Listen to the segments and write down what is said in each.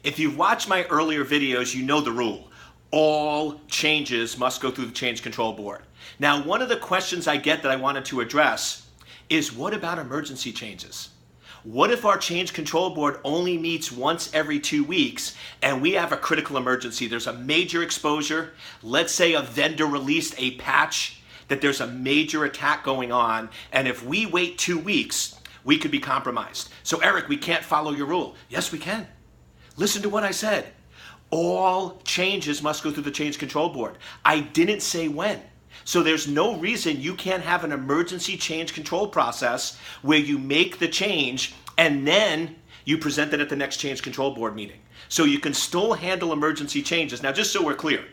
If you've watched my earlier videos, you know the rule. All changes must go through the change control board. Now, one of the questions I get that I wanted to address is, what about emergency changes? What if our change control board only meets once every 2 weeks and we have a critical emergency? There's a major exposure. Let's say a vendor released a patch that there's a major attack going on, and if we wait 2 weeks, we could be compromised. So Eric, we can't follow your rule. Yes, we can. Listen to what I said. All changes must go through the change control board. I didn't say when. So there's no reason you can't have an emergency change control process where you make the change and then you present it at the next change control board meeting. So you can still handle emergency changes. Now, just so we're clear,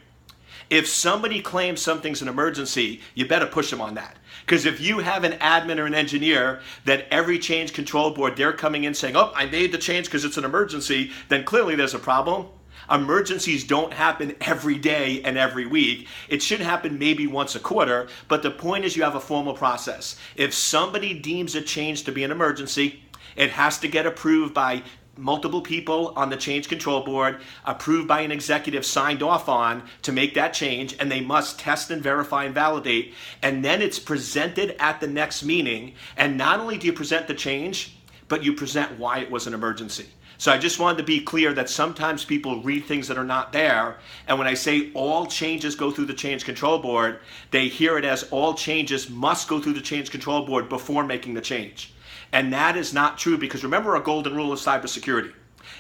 if somebody claims something's an emergency, you better push them on that. Because if you have an admin or an engineer that every change control board, they're coming in saying, oh, I made the change because it's an emergency, then clearly there's a problem. Emergencies don't happen every day and every week. It should happen maybe once a quarter, but the point is you have a formal process. If somebody deems a change to be an emergency, it has to get approved by multiple people on the change control board, approved by an executive, signed off on to make that change, and they must test and verify and validate, and then it's presented at the next meeting. And not only do you present the change, but you present why it was an emergency. So I just wanted to be clear that sometimes people read things that are not there, and when I say all changes go through the change control board, they hear it as all changes must go through the change control board before making the change. And that is not true, because remember our golden rule of cybersecurity.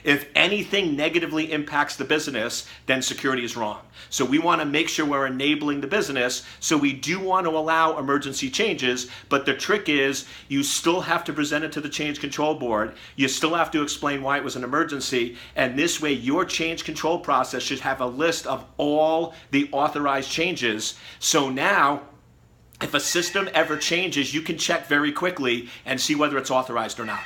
If anything negatively impacts the business, then security is wrong. So we want to make sure we're enabling the business. So we do want to allow emergency changes, but the trick is you still have to present it to the change control board. You still have to explain why it was an emergency. And this way your change control process should have a list of all the authorized changes. So now, if a system ever changes, you can check very quickly and see whether it's authorized or not.